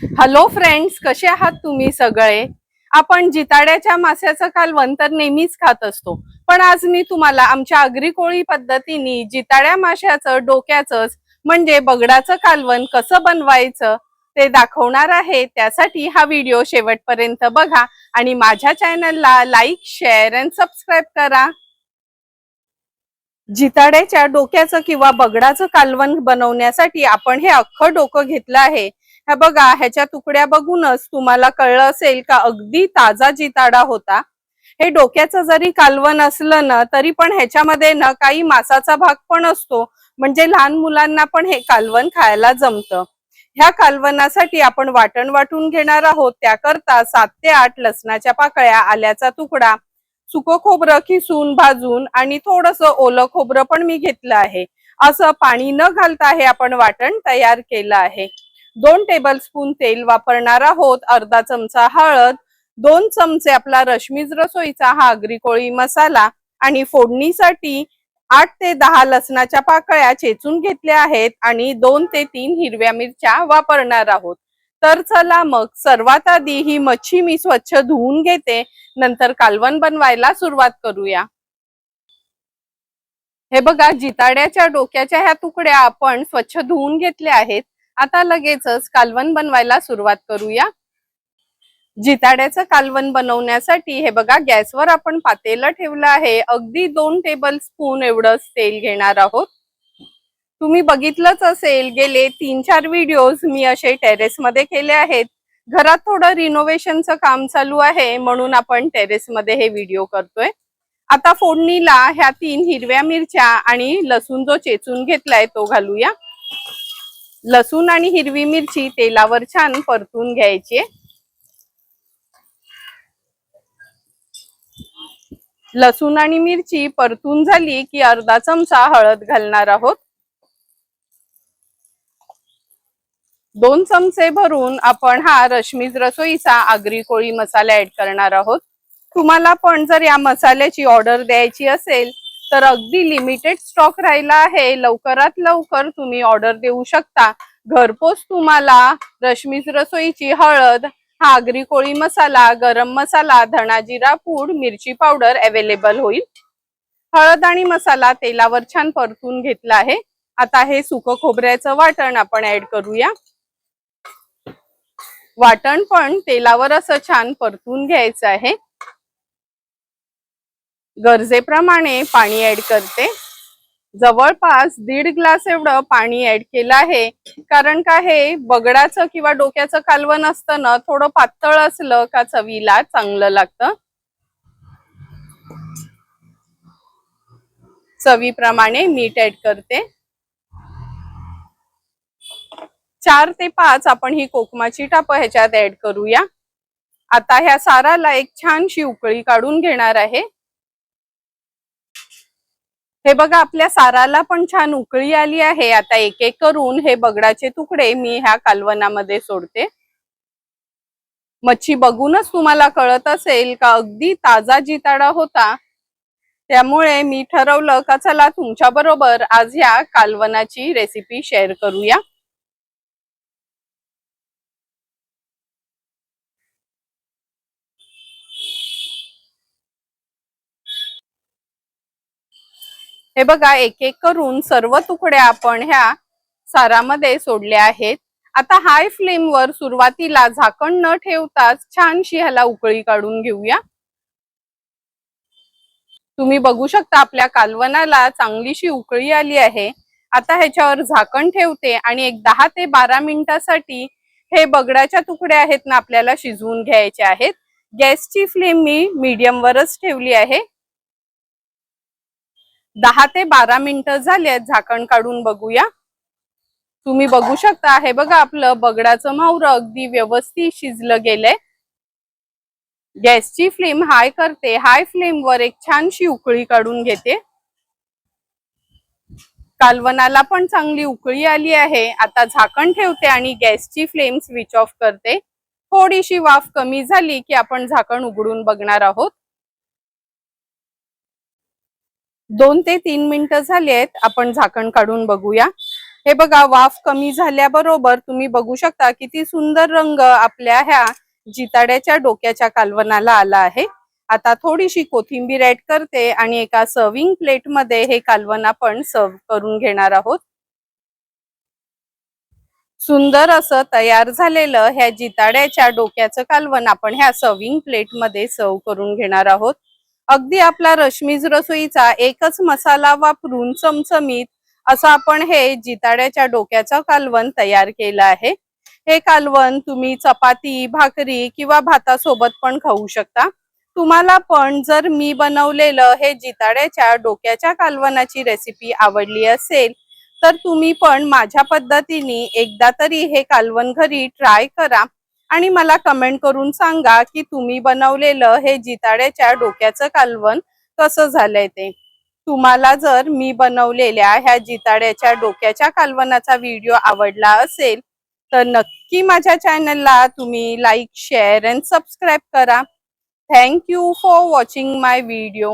Hello friends, कसे आहात तुम्ही सगळे? आपण जिताड्याच्या मास्याचं कालवण तर नेहमीच खात असतो, पण आज मी तुम्हाला आमच्या आगरी कोळी पद्धतीने जिताड्या माशाचं डोक्याचं म्हणजे बगडाचं कालवण कसं बनवायचं ते दाखवणार आहे। त्यासाठी हा व्हिडिओ शेवटपर्यंत बघा आणि माझ्या चॅनलला लाईक, शेअर आणि सबस्क्राइब करा। जिताड्याच्या डोक्याचं किंवा बगडाचं कालवण बनवण्यासाठी आपण हे अख्खं डोकं घेतलं आहे। हे बघा, ह्याच्या तुकड्या बघूनच तुम्हाला कळलं असेल का अगदी ताजा जिताडा होता। हे डोक्याचं जरी कालवण असलं ना तरी पण ह्याच्यामध्ये ना काही मांसाचा भाग पण असतो, म्हणजे लहान मुलांना पण हे कालवण खायला जमतं। ह्या कालवणासाठी आपण वाटण वाटून घेणार आहोत। त्याकरता 7 ते 8 लसणाच्या पाकळ्या, आल्याचा तुकडा, सुकं खोबरं किसून भाजून आणि थोडंसं ओलं खोबरं पण मी घेतलं आहे। असं पाणी न घालता हे आपण वाटण तयार केलं आहे। 2 टेबलस्पून तेल वापरणार आहोत, अर्धा चमचा हळद, 2 चमचे आपला रश्मीज रसोईचा हा आगरी कोळी मसाला आणि फोडणीसाठी 8 ते 10 लसणाच्या पाकळ्या चेचून घेतल्या आहेत आणि 2 ते 3 हिरव्या मिरच्या वापरणार आहोत। तर चला मग सर्वात आधी ही मच्छी मी स्वच्छ धुवून घेते, नंतर कालवण बनवायला सुरुवात करूया। हे बघा, जिताड्याच्या डोक्याच्या ह्या तुकड्या आपण स्वच्छ धुवून घेतल्या आहेत। आता लगेचच कालवण बनवायला सुरुवात करूया। जिताड्याचं कालवण बनवण्यासाठी हे बघा, गॅसवर आपण पातेलं ठेवलं आहे। अगदी 2 टेबलस्पून एवढंच तेल घेणार आहोत। तुम्ही बघितलंच असेल, गेले 3-4 व्हिडिओज मी असे टेरेस मध्ये केले आहेत। घरात थोडं रिनोव्हेशनचं काम चालू आहे म्हणून आपण टेरेस मध्ये हे व्हिडिओ करतोय। आता फोडणीला ह्या 3 हिरव्या मिरच्या आणि लसूण जो चेचून घेतलाय तो घालूया। लसूण आणि हिरवी मिरची तेलावर छान परतून घ्यायची। लसूण आणि मिरची परतून झाली की अर्धा चमचा हळद घालणार आहोत। 2 चमचे भरून आपण हा रश्मीज रसोईचा आगरी कोळी मसाला ऍड करणार आहोत। तुम्हाला पण जर या मसाल्याची ऑर्डर द्यायची असेल तर अगदी लिमिटेड स्टॉक राहिला आहे, लवकरात लवकर तुम्ही ऑर्डर देऊ शकता। घरपोच तुम्हाला रश्मीज रसोईची हळद, हा आगरी कोळी मसाला, गरम मसाला, धणा जिरा पूड, मिरची पावडर अवेलेबल होईल। हळद आणि मसाला तेलावर छान परतून घेतला आहे। आता हे सुकं खोबऱ्याचं वाटण आपण ऍड करूया। वाटण पण तेलावर असं छान परतून घ्यायचं आहे। गरजेप्रमाणे पाणी ऍड करते। जवळपास 1.5 ग्लास एवढं पाणी ऍड केलं आहे, कारण का हे बगडाचं किंवा डोक्याचं कालवण असतं ना, थोडं पातळ असलं का चवीला चांगलं लागतं। चवीप्रमाणे मीठ ऍड करते। 4 ते 5 आपण ही कोकमाची टापं ह्याच्यात ऍड करूया। आता ह्या साराला एक छानशी उकळी काढून घेणार आहे। हे बघा, आपल्या साराला पण छान उकळी आली आहे। आता एक एक करून हे बगडाचे तुकडे मी ह्या कालवणामध्ये सोडते। मच्छी बघूनच तुम्हाला कळत असेल का अगदी ताजा जिताडा होता, त्यामुळे मी ठरवलं का चला तुमच्या बरोबर आज ह्या कालवणाची रेसिपी शेअर करूया। हे बघा, एक एक करून सर्व तुकड्या आपण ह्या सारामध्ये सोडल्या आहेत। आता हाय फ्लेम वर सुरुवातीला झाकण न ठेवताच छानशी ह्याला उकळी काढून घेऊया। तुम्ही बघू शकता आपल्या कालवणाला चांगलीशी उकळी आली आहे। आता ह्याच्यावर झाकण ठेवते आणि एक 10 ते 12 मिनिटासाठी हे बगडाच्या तुकड्या आहेत ना आपल्याला शिजवून घ्यायचे आहेत। गॅसची फ्लेम मी मीडियम वरच ठेवली आहे। 10 ते 12 मिनिटं झालेत, झाकण काढून बघूया। तुम्ही बघू शकता, हे बघा आपलं बगडाचं मावरं अगदी व्यवस्थित शिजलं गेलंय। गॅसची फ्लेम हाय करते। हाय फ्लेम वर एक छानशी उकळी काढून घेते। कालवणाला पण चांगली उकळी आली आहे। आता झाकण ठेवते आणि गॅसची फ्लेम स्विच ऑफ करते। थोडीशी वाफ कमी झाली की आपण झाकण उघडून बघणार आहोत। 2 ते 3 मिनिटं झाली आहेत, आपण झाकण काढून बघूया। हे बघा, वाफ कमी झाल्याबरोबर तुम्ही बघू शकता किती सुंदर रंग आपल्या ह्या जिताड्याच्या डोक्याच्या कालवनाला आला आहे। आता थोडीशी कोथिंबीर ऍड करते आणि एका सर्विंग प्लेट मध्ये हे कालवण आपण सर्व करून घेणार आहोत। सुंदर असं तयार झालेलं ह्या जिताड्याच्या डोक्याचं कालवण आपण ह्या सर्विंग प्लेट मध्ये सर्व करून घेणार आहोत। अगदी आपला रश्मीज रसोईचा एकच मसाला वापरून चमचमीत असं आपण हे जिताड्याच्या डोक्याचं कालवण तयार केलं आहे। हे कालवण तुम्ही चपाती, भाकरी किंवा भातासोबत पण खाऊ शकता। तुम्हाला पण जर मी बनवलेलं हे जिताड्याच्या डोक्याच्या कालवणाची रेसिपी आवडली असेल तर तुम्ही पण माझ्या पद्धतीने एकदा तरी हे कालवण घरी ट्राय करा आणि मला कमेंट करून सांगा की तुम्ही बनवलेलं हे जिताड्याच्या डोक्याचं कालवण कसं झालंय ते। तुम्हाला जर मी बनवलेल्या ह्या जिताड्याच्या डोक्याच्या कालवणाचा व्हिडिओ आवडला असेल तर नक्की माझ्या चॅनलला तुम्ही लाईक, शेअर अँड सबस्क्राईब करा। Thank you for watching my video.